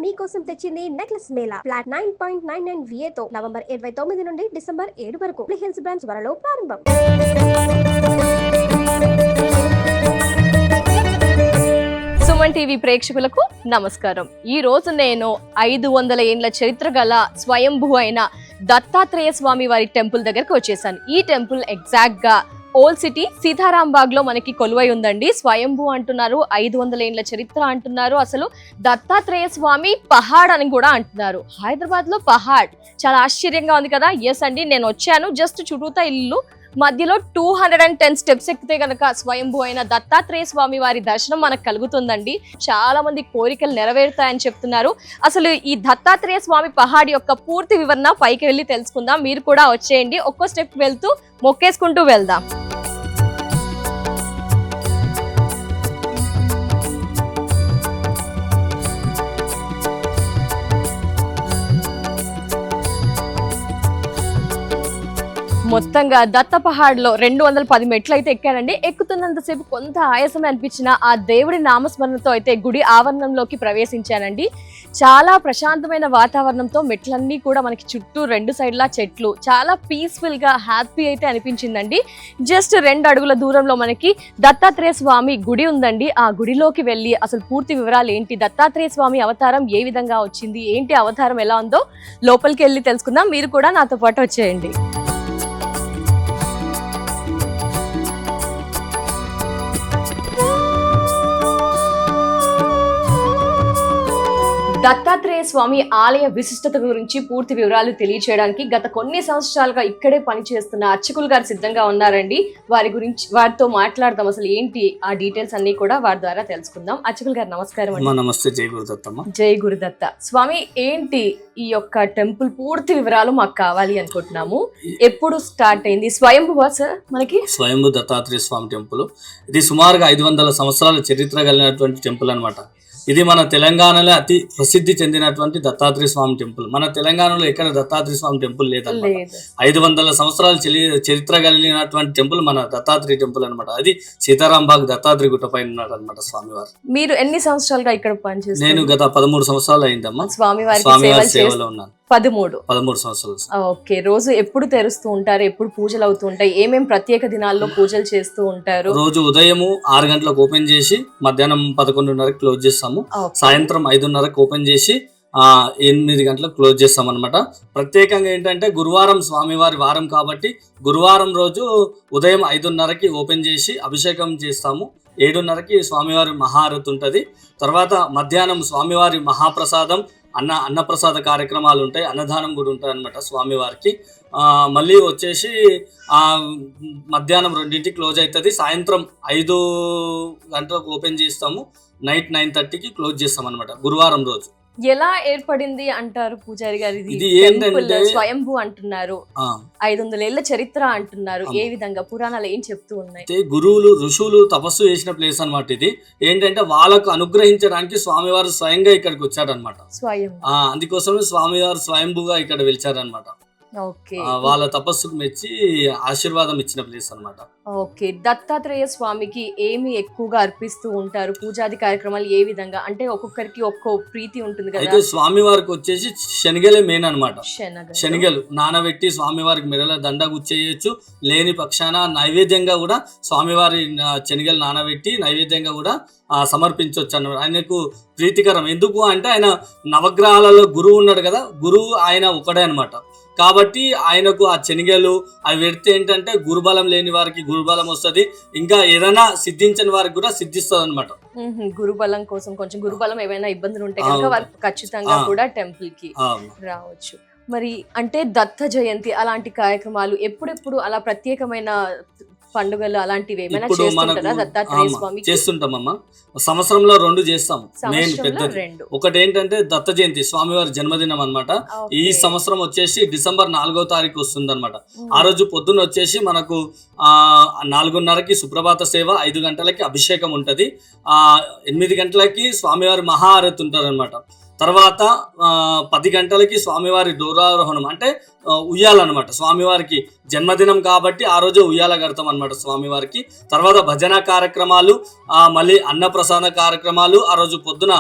మీకోసం తెచ్చింది necklace Mela flat 9.99 VA తో నవంబర్ 29 నుండి డిసెంబర్ 7 వరకు హిల్స్ బ్రాంచ్ త్వరలో ప్రారంభం. సుమన్ టీవీ ప్రేక్షకులకు నమస్కారం. ఈ రోజు నేను 500 ఏండ్ల చరిత్ర గల స్వయంభూ అయిన దత్తాత్రేయ స్వామి వారి టెంపుల్ దగ్గరకు వచ్చేసాను. ఈ టెంపుల్ ఎగ్జాక్ట్ గా ఓల్డ్ సిటీ సీతారాంబాగ్ లో మనకి కొలువై ఉందండి. స్వయంభూ అంటున్నారు, 500 ఏండ్ల చరిత్ర అంటున్నారు, అసలు దత్తాత్రేయ స్వామి పహాడ్ అని కూడా అంటున్నారు. హైదరాబాద్ లో పహాడ్ చాలా ఆశ్చర్యంగా ఉంది కదా. ఎస్ అండి, నేను వచ్చాను. జస్ట్ చుట్టూతా ఇల్లు, మధ్యలో 210 స్టెప్స్ ఎక్కితే కనుక స్వయంభూ అయిన దత్తాత్రేయ స్వామి వారి దర్శనం మనకు కలుగుతుందండి. చాలా మంది కోరికలు నెరవేరుతాయని చెప్తున్నారు. అసలు ఈ దత్తాత్రేయ స్వామి పహాడ్ యొక్క పూర్తి వివరణ పైకి వెళ్ళి తెలుసుకుందాం. మీరు కూడా వచ్చేయండి. ఒక్కో స్టెప్ వెళ్తూ మొక్కేసుకుంటూ వెళ్దాం. మొత్తంగా దత్త పహాడ్లో 210 మెట్లు అయితే ఎక్కానండి. ఎక్కుతున్నంతసేపు కొంత ఆయాసమే అనిపించిన ఆ దేవుడి నామస్మరణతో అయితే గుడి ఆవరణంలోకి ప్రవేశించానండి. చాలా ప్రశాంతమైన వాతావరణంతో మెట్లన్నీ కూడా మనకి చుట్టూ 2 సైడ్లా చెట్లు, చాలా పీస్ఫుల్ గా హ్యాపీ అయితే అనిపించిందండి. జస్ట్ 2 అడుగుల దూరంలో మనకి దత్తాత్రేయ స్వామి గుడి ఉందండి. ఆ గుడిలోకి వెళ్ళి అసలు పూర్తి వివరాలు ఏంటి, దత్తాత్రేయ స్వామి అవతారం ఏ విధంగా వచ్చింది, ఏంటి అవతారం ఎలా ఉందో లోపలికి వెళ్ళి తెలుసుకుందాం. మీరు కూడా నాతో పాటు వచ్చేయండి. దత్తాత్రేయ స్వామి ఆలయ విశిష్టత గురించి పూర్తి వివరాలు తెలియచేయడానికి గత కొన్ని సంవత్సరాలుగా ఇక్కడే పనిచేస్తున్న అర్చకులు గారు సిద్ధంగా ఉన్నారండి. వారితో మాట్లాడదాం. అసలు ఏంటి ఆ డీటెయిల్స్ అన్ని కూడా వారి ద్వారా తెలుసుకుందాం. అర్చకులు గారు నమస్కారం అండి. నమస్తే. జై గురుదత్తమ్మ. జై గురుదత్త. స్వామి, ఏంటి ఈ యొక్క టెంపుల్ పూర్తి వివరాలు మాకు కావాలి అనుకుంటున్నాము. ఎప్పుడు స్టార్ట్ అయింది? స్వయంభూ సార్ మనకి? స్వయంభూ దత్తాత్రేయ స్వామి టెంపుల్ ఇది సుమారుగా 500 సంవత్సరాల చరిత్ర కలిగినటువంటి టెంపుల్ అనమాట. ఇది మన తెలంగాణలో అతి ప్రసిద్ధి చెందినటువంటి దత్తాత్రేయ స్వామి టెంపుల్. మన తెలంగాణలో ఎక్కడ దత్తాత్రేయ స్వామి టెంపుల్ లేదన్నమాట. 500 సంవత్సరాల చరిత్ర కలిగినటువంటి టెంపుల్ మన దత్తాత్రేయ టెంపుల్ అనమాట. అది సీతారాంబాగ్ దత్తాత్రేయ గుట్ట పైన ఉన్నాడు అనమాట స్వామివారు. మీరు ఎన్ని సంవత్సరాలుగా ఇక్కడ పనిచేస్తారు? నేను గత 13 సంవత్సరాలు అయిందమ్మా స్వామివారి సేవలో ఉన్నాను. 13 సంవత్సరాలు. ఓకే. రోజు ఎప్పుడు తెరుస్తూ ఉంటారు? ఎప్పుడు పూజలు అవుతూ ఉంటాయి? ఏమేం ప్రత్యేక దినాల్లో పూజలు చేస్తూ ఉంటారు? రోజు ఉదయము 6 గంటలకు ఓపెన్ చేసి మధ్యాహ్నం 11:30కి క్లోజ్ చేస్తాము. సాయంత్రం 5:30కి ఓపెన్ చేసి 8 గంటలకు క్లోజ్ చేస్తాం అనమాట. ప్రత్యేకంగా ఏంటంటే గురువారం స్వామివారి వారం కాబట్టి గురువారం రోజు ఉదయం 5:30కి ఓపెన్ చేసి అభిషేకం చేస్తాము. 7:30కి స్వామివారి మహారతి ఉంటుంది. తర్వాత మధ్యాహ్నం స్వామివారి మహాప్రసాదం, అన్నప్రసాద కార్యక్రమాలు ఉంటాయి. అన్నదానం కూడా ఉంటుంది అనమాట స్వామివారికి. మళ్ళీ వచ్చేసి మధ్యాహ్నం 2ంటికి క్లోజ్ అవుతుంది. సాయంత్రం 5 గంటలకు ఓపెన్ చేస్తాము. నైట్ 9:30కి క్లోజ్ చేస్తాం అనమాట గురువారం రోజు. ఎలా ఏర్పడింది అంటారు పూజారి గారు? ఇది ఏంటంటే స్వయంభూ అంటున్నారు, 500 ఏళ్ల చరిత్ర అంటున్నారు. ఏ విధంగా పురాణాలు ఏం చెప్తూ ఉన్నాయి? గురువులు ఋషులు తపస్సు చేసిన ప్లేస్ అనమాట. ఇది ఏంటంటే వాళ్ళకు అనుగ్రహించడానికి స్వామివారు స్వయంగా ఇక్కడికి వచ్చారనమాట. అందుకోసమే స్వామివారు స్వయంభూగా ఇక్కడ వెలిచారనమాట. వాళ్ళ తపస్సుకు మెచ్చి ఆశీర్వాదం ఇచ్చిన ప్లేస్ అనమాట. ఓకే. దత్తాత్రేయ స్వామికి ఏమి ఎక్కువగా అర్పిస్తూ ఉంటారు? పూజాది కార్యక్రమాలు ఏ విధంగా? అంటే ఒక్కొక్కరికి ఒక్కో ప్రీతి ఉంటుంది కదా. అయితే స్వామివారికి వచ్చేసి శనగలే మెయిన్ అనమాట. శనగలు నానబెట్టి స్వామివారికి మెడల దండ గుచ్చేయచ్చు. లేని పక్షాన నైవేద్యంగా కూడా స్వామివారి శనగలు నానబెట్టి నైవేద్యంగా కూడా సమర్పించవచ్చు అన్నమాట. ఆయనకు ప్రీతికరం. ఎందుకు అంటే ఆయన నవగ్రహాలలో గురువు ఉన్నాడు కదా, గురువు ఆయన ఒకడే అనమాట. కాబట్టి ఆయనకు ఆ శనగలు అవి పెడితే ఏంటంటే గురుబలం లేని వారికి గురుబలం వస్తుంది. ఇంకా ఏదైనా సిద్ధించని వారికి కూడా సిద్ధిస్తుంది అనమాట. గురుబలం కోసం కొంచెం గురుబలం ఏమైనా ఇబ్బందులు ఉంటే కనుక వారికి ఖచ్చితంగా కూడా టెంపుల్ కి రావచ్చు. మరి అంటే దత్త జయంతి అలాంటి కార్యక్రమాలు ఎప్పుడెప్పుడు అలా ప్రత్యేకమైన పండుగలు అలాంటివి ఏమైనా చేస్తుంటారా దత్తాత్రేయ స్వామికి? చేస్తుంటామమ్మా. సంవత్సరంలో 2 చేస్తాం. మెయిన్ పెద్దది ఒకటి ఏంటంటే దత్త జయంతి, స్వామివారి జన్మదినం అనమాట. ఈ సంవత్సరం వచ్చేసి డిసెంబర్ 4వ తారీఖు వస్తుంది అనమాట. ఆ రోజు పొద్దున్న వచ్చేసి మనకు 4:30కి సుప్రభాత సేవ, 5 గంటలకి అభిషేకం ఉంటది, 8 గంటలకి స్వామివారి మహాఆరతి ఉంటారు అనమాట. తర్వాత 10 గంటలకి స్వామివారి డోరారోహణం అంటే ఉయ్యాలన్నమాట. స్వామివారికి జన్మదినం కాబట్టి ఆ రోజు ఉయ్యాల కడతాం అనమాట స్వామివారికి. తర్వాత భజన కార్యక్రమాలు, మళ్ళీ అన్నప్రసాద కార్యక్రమాలు ఆ రోజు పొద్దున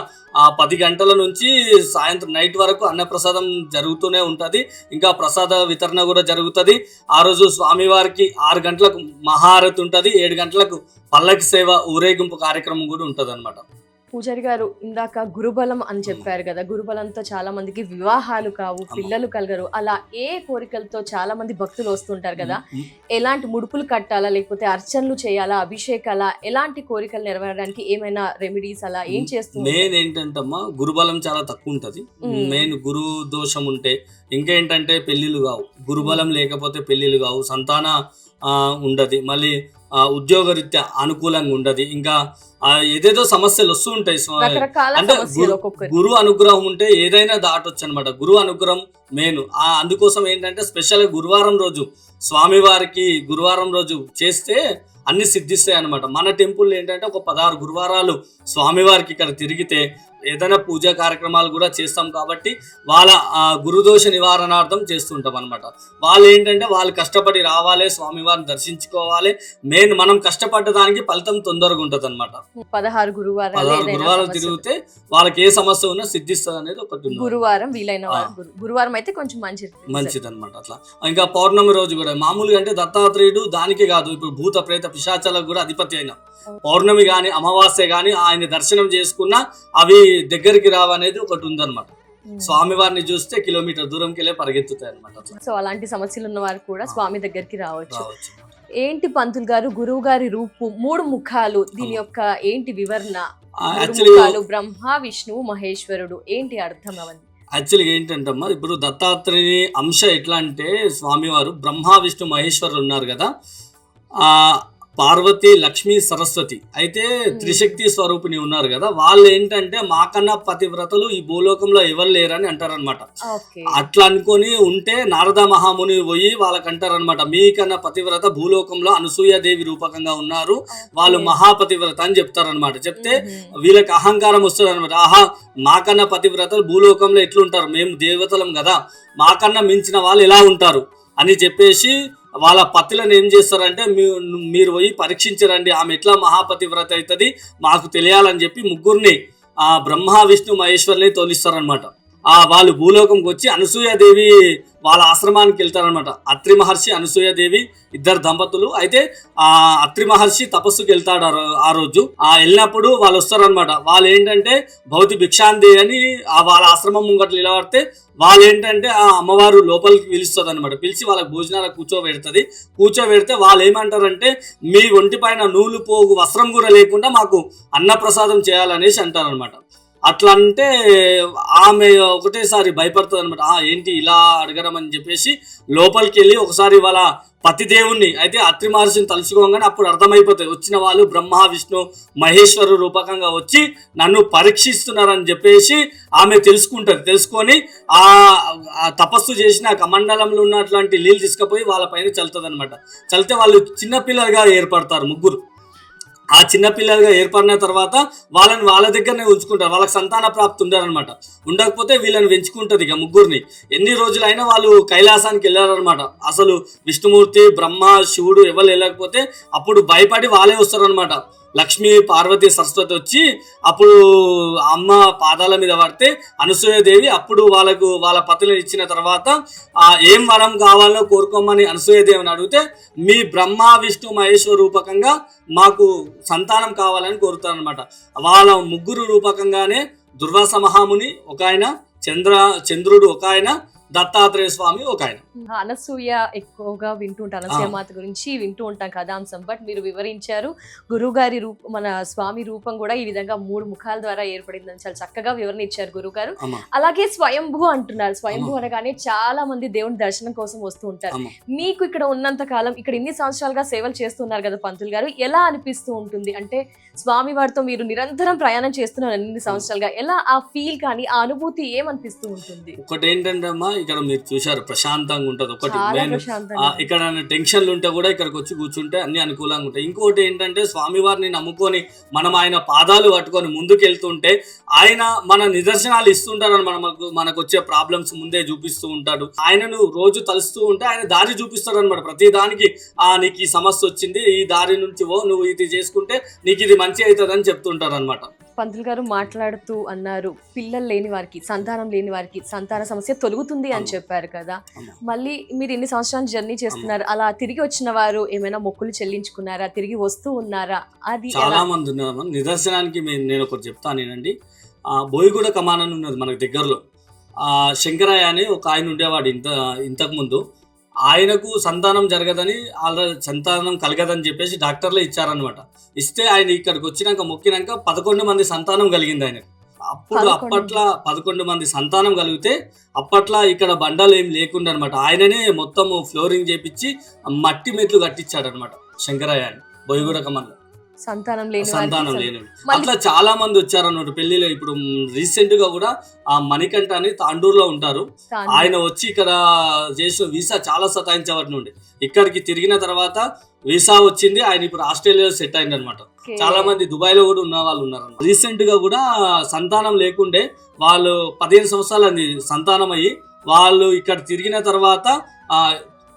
10 గంటల నుంచి సాయంత్రం నైట్ వరకు అన్నప్రసాదం జరుగుతూనే ఉంటుంది. ఇంకా ప్రసాద వితరణ కూడా జరుగుతుంది. ఆ రోజు స్వామివారికి 6 గంటలకు మహారతి ఉంటుంది, 7 గంటలకు పల్లకి సేవ ఊరేగింపు కార్యక్రమం కూడా ఉంటుంది అనమాట. పూజారి గారు, ఇందాక గురుబలం అని చెప్పారు కదా, గురుబలంతో చాలా మందికి వివాహాలు కావు, పిల్లలు కలగరు, అలా ఏ కోరికలతో చాలా మంది భక్తులు వస్తుంటారు కదా, ఎలాంటి ముడుపులు కట్టాలా, లేకపోతే అర్చనలు చేయాలా, అభిషేకాలా, ఎలాంటి కోరికలు నెరవేరడానికి ఏమైనా రెమెడీస్ అలా ఏం చేస్తుంది? మెయిన్ ఏంటంటమ్మా, గురుబలం చాలా తక్కువ ఉంటది. మెయిన్ గురు దోషం ఉంటే ఇంకేంటంటే పెళ్లిళ్ళు కావు, గురుబలం లేకపోతే పెళ్లిళ్ళు కావు, సంతాన ఉండదు, మళ్ళీ ఉద్యోగరీత్యా అనుకూలంగా ఉండదు, ఇంకా ఏదేదో సమస్యలు వస్తూ ఉంటాయి. అంటే గురు అనుగ్రహం ఉంటే ఏదైనా దాటొచ్చు అనమాట. గురు అనుగ్రహం మెయిన్. అందుకోసం ఏంటంటే స్పెషల్ గురువారం రోజు స్వామివారికి గురువారం రోజు చేస్తే అన్ని సిద్ధిస్తాయి అనమాట. మన టెంపుల్ ఏంటంటే ఒక 16 గురువారాలు స్వామివారికి ఇక్కడ తిరిగితే ఏదైనా పూజా కార్యక్రమాలు కూడా చేస్తాం కాబట్టి వాళ్ళ గురుదోష నివారణార్థం చేస్తుంటాం అనమాట. వాళ్ళు ఏంటంటే వాళ్ళు కష్టపడి రావాలి, స్వామివారిని దర్శించుకోవాలి. మెయిన్ మనం కష్టపడ్డ దానికి ఫలితం తొందరగా ఉంటది అనమాట. 16 గురువారాలు తిరిగితే వాళ్ళకి ఏ సమస్య ఉన్నా సిద్ధిస్తుంది అనేది ఒకటి. గురువారం వీలైన గురువారం అయితే కొంచెం మంచిది అనమాట. అట్లా ఇంకా పౌర్ణమి రోజు కూడా మామూలుగా అంటే దత్తాత్రేయుడు దానికి కాదు, ఇప్పుడు భూత ప్రేత పిశాచాలకు కూడా అధిపతి అయిన పౌర్ణమి గాని అమావాస్య గాని ఆయన దర్శనం చేసుకున్నా అవి దగ్గరికి రావనేది ఒకటి ఉందన్నమాట. స్వామివారిని చూస్తే కిలోమీటర్ దూరంకి వెళ్ళి పరిగెత్తుతాయి అనమాట. సో అలాంటి సమస్యలు ఉన్న వారు కూడా స్వామి దగ్గరికి రావచ్చు. ఏంటి పంతులు గారు, గురువు గారి రూపు 3 ముఖాలు, దీని యొక్క ఏంటి వివరణ? బ్రహ్మ, విష్ణువు, మహేశ్వరుడు, ఏంటి అర్థం అవన్నీ? యాక్చువల్గా ఏంటంటమ్మా, ఇప్పుడు దత్తాత్రేయుని అంశ ఎట్లా అంటే స్వామివారు బ్రహ్మ విష్ణు మహేశ్వరులు ఉన్నారు కదా, పార్వతి లక్ష్మీ సరస్వతి అయితే త్రిశక్తి స్వరూపిణి ఉన్నారు కదా, వాళ్ళు ఏంటంటే మాకన్నా పతివ్రతలు ఈ భూలోకంలో ఎవరు లేరని అంటారనమాట. అట్లా అనుకొని ఉంటే నారద మహాముని పోయి వాళ్ళకి అంటారనమాట, మీకన్నా పతివ్రత భూలోకంలో అనసూయాదేవి రూపకంగా ఉన్నారు, వాళ్ళు మహాపతివ్రత అని చెప్తారనమాట. చెప్తే వీళ్ళకి అహంకారం వస్తుంది అనమాట. మాకన్నా పతివ్రతలు భూలోకంలో ఎట్లుంటారు, మేము దేవతలం కదా, మాకన్నా మించిన వాళ్ళు ఎలా ఉంటారు అని చెప్పేసి వాళ్ళ పత్తులను ఏం చేస్తారంటే మీరు పోయి పరీక్షించరండి, ఆమె ఎట్లా మహాపతివ్రత అవుతుంది మాకు తెలియాలని చెప్పి ముగ్గురిని బ్రహ్మ విష్ణు మహేశ్వరుని తోలిస్తారనమాట. వాళ్ళు భూలోకంకి వచ్చి అనసూయాదేవి వాళ్ళ ఆశ్రమానికి వెళ్తారనమాట. అత్రి మహర్షి అనసూయాదేవి ఇద్దరు దంపతులు. అయితే అత్రి మహర్షి తపస్సుకి వెళ్తాడు ఆ రోజు. వెళ్ళినప్పుడు వాళ్ళు వస్తారనమాట. వాళ్ళు ఏంటంటే భౌతి భిక్షాంది అని వాళ్ళ ఆశ్రమం ముంగట్లు నిలబడితే వాళ్ళు ఏంటంటే ఆ అమ్మవారు లోపలికి పిలుస్తుంది అనమాట. పిలిచి వాళ్ళకి భోజనాలకు కూర్చోబెడితే వాళ్ళు ఏమంటారంటే మీ ఒంటి పైన నూలు పోగు వస్త్రం కూడా లేకుండా మాకు అన్నప్రసాదం చేయాలనేసి అంటారనమాట. అట్లా అంటే ఆమె ఒకటేసారి భయపడుతుంది అనమాట. ఏంటి ఇలా అడగడం అని చెప్పేసి లోపలికి వెళ్ళి ఒకసారి వాళ్ళ పతిదేవుణ్ణి అయితే అత్రి మహర్షిని తలుచుకోగానే అప్పుడు అర్థమైపోతాయి, వచ్చిన వాళ్ళు బ్రహ్మ విష్ణు మహేశ్వరు రూపకంగా వచ్చి నన్ను పరీక్షిస్తున్నారని చెప్పేసి ఆమె తెలుసుకొని ఆ తపస్సు చేసిన కమండలంలో ఉన్నటువంటి నీళ్ళు తీసుకుపోయి వాళ్ళ పైన చల్లుతుంది అనమాట. చల్లితే వాళ్ళు చిన్నపిల్లలుగా ఏర్పడతారు ముగ్గురు. ఆ చిన్నపిల్లలుగా ఏర్పడిన తర్వాత వాళ్ళని వాళ్ళ దగ్గరనే ఉంచుకుంటారు. వాళ్ళకి సంతాన ప్రాప్తి ఉండారనమాట. ఉండకపోతే వీళ్ళని పెంచుకుంటుంది ఇక ముగ్గురిని. ఎన్ని రోజులైనా వాళ్ళు కైలాసానికి వెళ్ళారనమాట. అసలు విష్ణుమూర్తి బ్రహ్మ శివుడు ఎవరు వెళ్ళకపోతే అప్పుడు భయపడి వాళ్ళే వస్తారనమాట. లక్ష్మీ పార్వతి సరస్వతి వచ్చి అప్పుడు అమ్మ పాదాల మీద పడితే అనసూయాదేవి అప్పుడు వాళ్ళ పతులను ఇచ్చిన తర్వాత ఏం వరం కావాలో కోరుకోమని అనసూయాదేవిని అడిగితే మీ బ్రహ్మ విష్ణు మహేశ్వర రూపకంగా మాకు సంతానం కావాలని కోరుతారనమాట. వాళ్ళ ముగ్గురు రూపకంగానే దుర్వాస మహాముని ఒక ఆయన, చంద్రుడు ఒక ఆయన, దత్తాత్రేయ స్వామి ఒక ఆయన. అనసూయ ఎక్కువగా అనసూయ మాత గురించి వింటూ ఉంటాం కథాంశం. బట్ మీరు వివరించారు గురువు గారి మన స్వామి రూపం కూడా ఈ విధంగా 3 ముఖాల ద్వారా ఏర్పడిందని చాలా చక్కగా వివరణ ఇచ్చారు గురువు గారు. అలాగే స్వయంభూ అంటున్నారు. స్వయంభూ అనగానే చాలా మంది దేవుని దర్శనం కోసం వస్తూ ఉంటారు. మీకు ఇక్కడ ఉన్నంత కాలం, ఇక్కడ ఇన్ని సంవత్సరాలుగా సేవలు చేస్తున్నారు కదా పంతులు గారు, ఎలా అనిపిస్తూ ఉంటుంది? అంటే స్వామి వారితో మీరు నిరంతరం ప్రయాణం చేస్తున్నారు అన్ని సంవత్సరాలుగా, ఎలా ఆ ఫీల్ కానీ ఆ అనుభూతి ఏమనిపిస్తూ ఉంటుంది? ఒకటి ఏంటంటే అమ్మా, ఇక్కడ మీరు చూశారు ప్రశాంతంగా ఉంటది. ఒకటి చాలా మెయిన్ ప్రశాంతంగా ఉంది. ఇక్కడ టెన్షన్లు ఉంటే కూడా ఇక్కడికి వచ్చి కూర్చుంటే అన్ని అనుకూలంగా ఉంటాయి. ఇంకోటి ఏంటంటే స్వామివారిని నమ్ముకొని మనం ఆయన పాదాలు పట్టుకొని ముందుకు వెళ్తుంటే ఆయన మన నిదర్శనాలు ఇస్తుంటారు. మనకు వచ్చే ప్రాబ్లమ్స్ ముందే చూపిస్తూ ఉంటాడు. ఆయనను రోజు తలుస్తూ ఉంటే ఆయన దారి చూపిస్తాడు అనమాట. ప్రతి దానికి నీకు ఈ సమస్య వచ్చింది, ఈ దారి నుంచి నువ్వు ఇది చేసుకుంటే నీకు ఇది మంచి అవుతుంది అని చెప్తుంటారు అనమాట. పంతులు గారు మాట్లాడుతూ అన్నారు, పిల్లలు లేని వారికి, సంతానం లేని వారికి సంతాన సమస్య తొలుగుతుంది అని చెప్పారు కదా. మళ్ళీ మీరు ఇన్ని సంవత్సరాలు జర్నీ చేస్తున్నారు, అలా తిరిగి వచ్చిన వారు ఏమైనా మొక్కులు చెల్లించుకున్నారా, తిరిగి వస్తూ ఉన్నారా? అది చాలా మంది ఉన్నారు. నిదర్శనానికి నేను ఒకటి చెప్తానేనండి. బోయిగూడ కమాన్ అని ఉన్నది మనకు దగ్గరలో. శంకరయ్య అని ఒక ఆయన ఉండేవాడు ఇంతకు ముందు. ఆయనకు సంతానం జరగదని, ఆల్రెడీ సంతానం కలగదని చెప్పేసి డాక్టర్లే ఇచ్చారనమాట. ఇస్తే ఆయన ఇక్కడికి వచ్చినాక మొక్కినాక 11 మంది సంతానం కలిగింది ఆయనకు. అప్పట్లో 11 మంది సంతానం కలిగితే అప్పట్లో ఇక్కడ బండలు ఏం లేకుండా అనమాట. ఆయననే మొత్తం ఫ్లోరింగ్ చేపించి మట్టి మెట్లు కట్టించాడు అనమాట శంకరయ్య అని బోయిగూడ కమన్లో. సంతానం లేని అట్లా చాలా మంది వచ్చారన్నమాట పెళ్లిలో. ఇప్పుడు రీసెంట్ గా కూడా మణికంఠ అని తాండూరులో ఉంటారు. ఆయన వచ్చి ఇక్కడ చేసిన వీసా చాలా సతాయించేవాటి నుండి ఇక్కడికి తిరిగిన తర్వాత వీసా వచ్చింది. ఆయన ఇప్పుడు ఆస్ట్రేలియాలో సెట్ అయింది అనమాట. చాలా మంది దుబాయ్ లో కూడా ఉన్న వాళ్ళు ఉన్నారు. రీసెంట్ గా కూడా సంతానం లేకుండే వాళ్ళు 15 సంవత్సరాలు అంది సంతానం అయ్యి వాళ్ళు ఇక్కడ తిరిగిన తర్వాత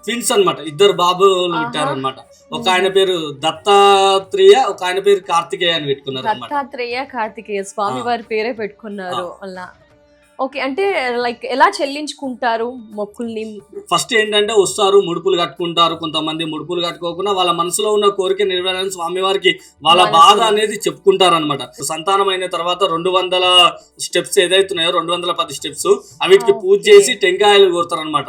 ట్విన్స్ అనమాట, 2 బాబులు పుట్టారనమాట. ఒక ఆయన పేరు దత్తాత్రేయ, ఒక ఆయన పేరు కార్తికేయ అని పెట్టుకున్నారు. దత్తాత్రేయ కార్తికేయ స్వామి వారి పేరే పెట్టుకున్నారు అలా. ఓకే, అంటే లైక్ ఎలా చెల్లించుకుంటారు మొక్కుల్ని? ఫస్ట్ ఏంటంటే వస్తారు, ముడుపులు కట్టుకుంటారు. కొంతమంది ముడుపులు కట్టుకోకుండా వాళ్ళ మనసులో ఉన్న కోరిక నెరవేరాలని స్వామివారికి వాళ్ళ బాధ అనేది చెప్పుకుంటారు అనమాట. సంతానం అయిన తర్వాత 200 స్టెప్స్ ఏదైతున్నాయో 210 స్టెప్స్ అవిటికి పూజ చేసి టెంకాయలు కొడతారు అనమాట.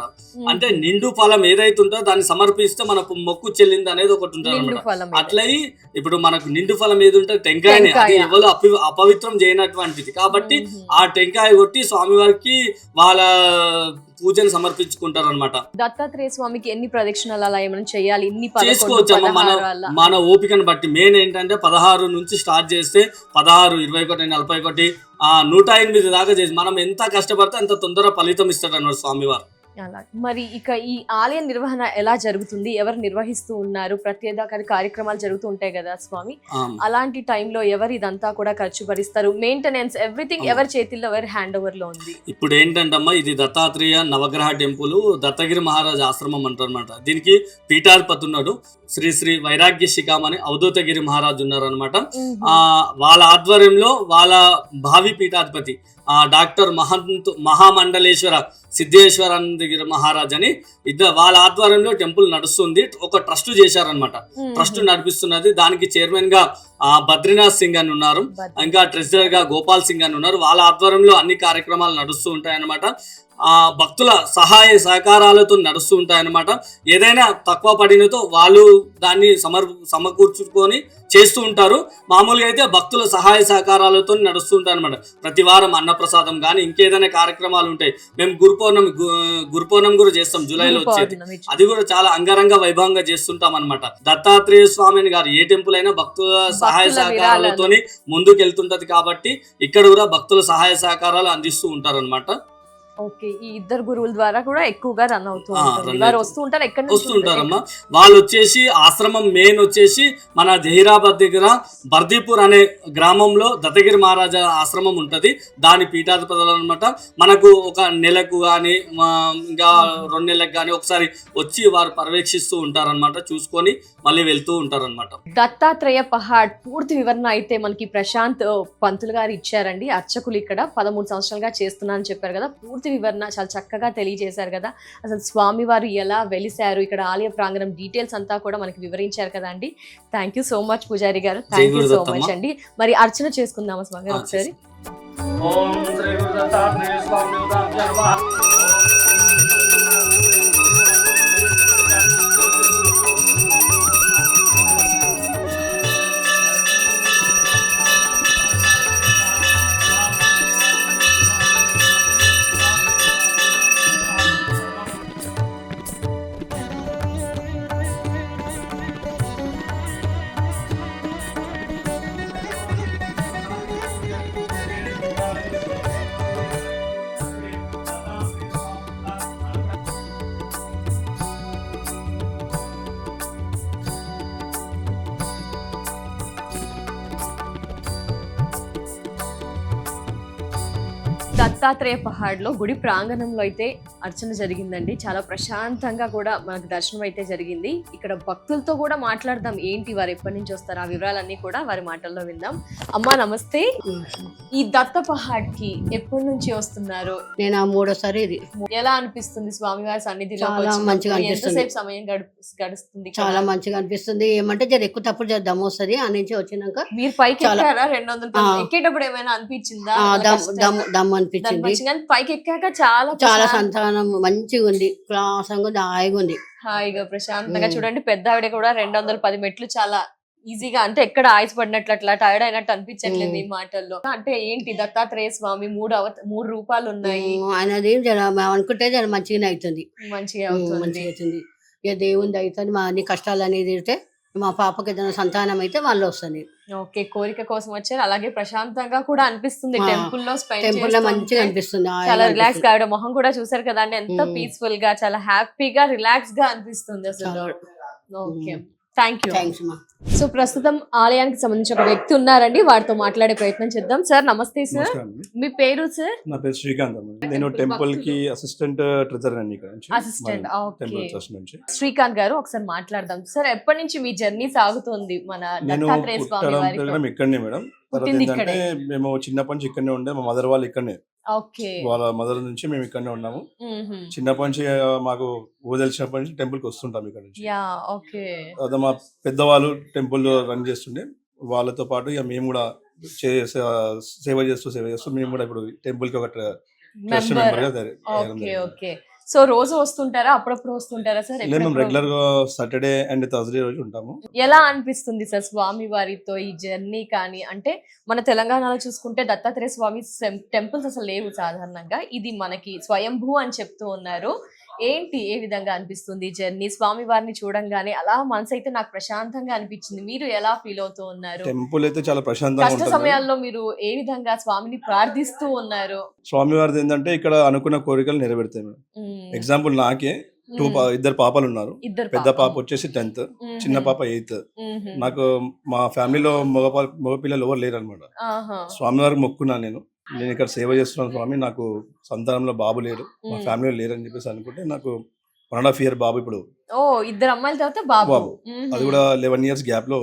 అంటే నిండు ఫలం ఏదైతే ఉంటుందో దాన్ని సమర్పిస్తే మనకు మొక్కు చెల్లింది అనేది ఒకటి ఉంటుంది అనమాట. అట్లయి ఇప్పుడు మనకు నిండు ఫలం ఏది ఉంటుంది టెంకాయని, అది ఎవరు అపవిత్రం చేయనటువంటిది కాబట్టి ఆ టెంకాయ కొట్టి స్వామివారికి వాళ్ళ పూజను సమర్పించుకుంటారు అనమాట. దత్తాత్రేయ స్వామికి ఎన్ని ప్రదక్షిణలు అలా ఏమైనా చేయాలి? చేసుకోవచ్చు మన ఓపికను బట్టి. మెయిన్ ఏంటంటే 16 నుంచి స్టార్ట్ చేస్తే 16, 21, 41, 108 దాకా చేసి మనం ఎంత కష్టపడితే అంత తొందరగా ఫలితం ఇస్తాడు అన్నారు స్వామివారు. మరి ఇక ఈ ఆలయ నిర్వహణ ఎలా జరుగుతుంది? ఎవరు నిర్వహిస్తూ ఉన్నారు? ప్రత్యేక కార్యక్రమాలు జరుగుతూ ఉంటాయి కదా స్వామి, అలాంటి టైంలో ఎవరు ఇదంతా కూడా ఖర్చు భరిస్తారు? మెయింటెనెన్స్ ఎవ్రీథింగ్ ఎవరి చేతిలో, ఎవరి హ్యాండ్ ఓవర్ లో ఉంది? ఇప్పుడు ఏంటంటమ్మా, ఇది దత్తాత్రేయ నవగ్రహ టెంపుల్, దత్తగిరి మహారాజ్ ఆశ్రమం అంటారనమాట. దీనికి పీఠాధిపతి ఉన్నాడు, శ్రీ శ్రీ వైరాగ్య శిఖామణి అవధూతగిరి మహారాజు ఉన్నారు అనమాట. వాళ్ళ ఆధ్వర్యంలో వాళ్ళ భావి పీఠాధిపతి డాక్టర్ మహామండలేశ్వర సిద్ధేశ్వరానందగిరి మహారాజ్ అని వాళ్ళ ఆధ్వర్యంలో టెంపుల్ నడుస్తుంది. ఒక ట్రస్ట్ చేశారనమాట. ట్రస్ట్ నడిపిస్తున్నది. దానికి చైర్మన్ గా బద్రీనాథ్ సింగ్ అని ఉన్నారు, ఇంకా ట్రెజరర్ గా గోపాల్ సింగ్ అని ఉన్నారు. వాళ్ళ ఆధ్వర్యంలో అన్ని కార్యక్రమాలు నడుస్తూ ఉంటాయన్నమాట. భక్తుల సహాయ సహకారాలతో నడుస్తూ ఉంటాయన్నమాట. ఏదైనా తక్కువ పడినతో వాళ్ళు దాన్ని సమకూర్చుకొని చేస్తూ ఉంటారు. మామూలుగా అయితే భక్తుల సహాయ సహకారాలతో నడుస్తూ ఉంటాయి అనమాట. ప్రతి వారం అన్నప్రసాదం కానీ ఇంకేదైనా కార్యక్రమాలు ఉంటాయి. మేము గురుపౌర్ణమి కూడా చేస్తాం జూలైలో వచ్చేది. అది కూడా చాలా అంగరంగ వైభవంగా చేస్తుంటాం అనమాట. దత్తాత్రేయ స్వామి గారు ఏ టెంపుల్ అయినా భక్తుల సహాయ సహకారాలతో ముందుకు వెళ్తుంటది కాబట్టి ఇక్కడ కూడా భక్తుల సహాయ సహకారాలు అందిస్తూ ఉంటారు అనమాట. ఓకే, ఈ 2 గురువుల ద్వారా కూడా ఎక్కువగా రన్ అవుతూ ఉంటారు. వస్తుంటారు. ఎక్కడ వస్తుంటారమ్మా వాళ్ళు వచ్చేసి ఆశ్రమం మెయిన్ వచ్చేసి మన జహీరాబాద్ దగ్గర బర్దీపూర్ అనే గ్రామంలో దత్తగిరి మహారాజా ఆశ్రమం ఉంటది. దాని పీఠాధిపతులు అనమాట. మనకు ఒక నెలకు కానీ ఇంకా 2 నెలలకు కానీ ఒకసారి వచ్చి వారు పర్యవేక్షిస్తూ ఉంటారనమాట. చూసుకొని మళ్ళీ వెళ్తూ ఉంటారనమాట. దత్తాత్రేయ పహాడ్ పూర్తి వివరణ అయితే మనకి ప్రశాంత్ పంతులు గారు ఇచ్చారండి. అర్చకులు ఇక్కడ 13 సంవత్సరాలుగా చేస్తున్నా అని చెప్పారు కదా. పూర్తి వివరణ చాలా చక్కగా తెలియజేశారు కదా. అసలు స్వామివారు ఎలా వెలిశారు, ఇక్కడ ఆలయ ప్రాంగణం డీటెయిల్స్ అంతా కూడా మనకి వివరించారు కదా అండి. థ్యాంక్ యూ సో మచ్ పూజారి గారు. థ్యాంక్ యూ సో మచ్ అండి. మరి అర్చన చేసుకుందామా స్వామి గారు ఒకసారి? ఓం శ్రీ గురు దత్తాత్రేయ స్వామి దత్తాత్రేయ పహాడ్లో గుడి ప్రాంగణంలో అయితే అర్చన జరిగిందండి. చాలా ప్రశాంతంగా కూడా మనకు దర్శనం అయితే జరిగింది. ఇక్కడ భక్తులతో కూడా మాట్లాడదాం, ఏంటి వారు ఎప్పటి నుంచి వస్తారు, ఆ వివరాలన్నీ కూడా వారి మాటల్లో విందాం. అమ్మా నమస్తే, ఈ దత్త పహాడ్కి ఎప్పటి నుంచి వస్తున్నారు? నేను ఆ మూడోసారి ఇది. ఎలా అనిపిస్తుంది స్వామివారి సన్నిధిలో? చాలా మంచిగా అనిపిస్తుంది. ఎంతసేపు సమయం గడుస్తుంది? చాలా మంచిగా అనిపిస్తుంది. ఏమంటే జర ఎక్కువ తప్పుడు జర దమ్ వస్తుంది. ఆ నుంచి వచ్చినాక మీరు పైకి ఎక్కారా? 200 ఎక్కేటప్పుడు ఏమైనా అనిపించిందా? దమ్ అనిపించింది. కానీ పైకి ఎక్కాక చాలా చాలా సంతానం మంచిగా ఉంది, క్లాసంగా ఉంది, హాయిగా ఉంది, హాయిగా ప్రశాంతంగా. చూడండి పెద్ద ఆవిడ కూడా 210 మెట్లు చాలా ఈజీగా, అంటే ఎక్కడ ఆయుస్ పడినట్లు అట్లా టైర్డ్ అయినట్టు అనిపించట్లేదు ఈ మాటల్లో. అంటే ఏంటి దత్తాత్రేయ స్వామి మూడు రూపాలు ఉన్నాయి. ఆయనది జర అనుకుంటే జర మంచిగానే అవుతుంది, మంచిగా మంచిగా అవుతుంది. ఇక దేవుని అవుతుంది. మా అన్ని కష్టాలు అనేది తీరితే మా పాపకి ఏదైనా సంతానం అయితే వాళ్ళు వస్తుంది. ఓకే, కోరిక కోసం వచ్చారు. అలాగే ప్రశాంతంగా కూడా అనిపిస్తుంది టెంపుల్ లో. టెంపుల్ లో మంచిగా అనిపిస్తుంది, చాలా రిలాక్స్ గా. ఆవిడ మొహం కూడా చూసారు కదా అండి, ఎంత పీస్ఫుల్ గా, చాలా హ్యాపీగా రిలాక్స్ గా అనిపిస్తుంది అసలు. Okay, thank you. థ్యాంక్స్ మా. సో ప్రస్తుతం ఆలయానికి సంబంధించిన ఒక వ్యక్తి ఉన్నారండి, వారితో మాట్లాడే ప్రయత్నం చేద్దాం. సార్ నమస్తే సార్, మీ పేరు సార్? నా పేరు శ్రీకాంత్ అండి. నేను టెంపుల్ కి అసిస్టెంట్ ట్రెజరర్ అండి ఇక్కడ నుంచి. అసిస్టెంట్, టెంపుల్ ట్రస్ట్ నుంచి. శ్రీకాంత్ గారు ఒకసారి మాట్లాడదాం సార్. ఎప్పటి నుంచి మీ జర్నీ సాగుతుంది మన దత్తాత్రేయ స్వామి వారితో? ఇక్కడనే మేడం. తర్వాత ఏంటంటే మేము చిన్నప్పటి నుంచి ఇక్కడనే ఉండే, మా మదర్ వాళ్ళు ఇక్కడనే, వాళ్ళ మదర్ నుంచి మేము ఇక్కడనే ఉన్నాము. చిన్నప్పటి నుంచి మాకు తెలిసినప్పటి నుంచి టెంపుల్ కి వస్తుంటాం ఇక్కడ నుంచి. అదే మా పెద్దవాళ్ళు టెంపుల్ రన్ చేస్తుండే, వాళ్ళతో పాటు ఇక మేము కూడా సేవ చేస్తూ మేము కూడా ఇప్పుడు టెంపుల్ కి ఒక ట్రస్ట్ మెంబర్ గా తయారు. సో రోజు వస్తుంటారా, అప్పుడప్పుడు వస్తుంటారా సార్? మేము రెగ్యులర్ గా సాటర్డే అండ్ థర్స్డే రోజు ఉంటాము. ఎలా అనిపిస్తుంది సార్ స్వామి వారితో ఈ జర్నీ? కానీ అంటే మన తెలంగాణలో చూసుకుంటే దత్తాత్రేయ స్వామి టెంపుల్స్ అసలు లేవు సాధారణంగా, ఇది మనకి స్వయంభూ అని చెప్తూ ఉన్నారు. ఏంటి, ఏ విధంగా అనిపిస్తుంది జర్నీ? స్వామి వారిని చూడంగానే అలా మనసు అయితే నాకు ప్రశాంతంగా అనిపించింది. మీరు ఎలా ఫీల్ అవుతూ ఉన్నారు? టెంపుల్ అయితే చాలా ప్రశాంతంగా కష్ట సమయాల్లో మీరు ఏ విధంగా స్వామిని ప్రార్థిస్తూ ఉన్నారు? స్వామి వారిది ఏంటంటే ఇక్కడ అనుకున్న కోరికలు నెరవేరుతాయి మేడం. ఎగ్జాంపుల్ నాకే ఇద్దరు పాపలు ఉన్నారు. పెద్ద పాప వచ్చేసి 10th, చిన్న పాప 8th. నాకు మా ఫ్యామిలీలో మగ పిల్లలు ఎవరు లేరు అనమాట. స్వామి వారికి మొక్కున్నాను నేను ఇక్కడ సేవ చేస్తున్నాను స్వామి, నాకు సంతానంలో బాబు లేరు, మా ఫ్యామిలీలో లేరు అని చెప్పేసి అనుకుంటే నాకు 1.5 year బాబు ఇప్పుడు. ఇద్దరు అమ్మాయిల తర్వాత బాబు, అది కూడా 11 years గ్యాప్ లో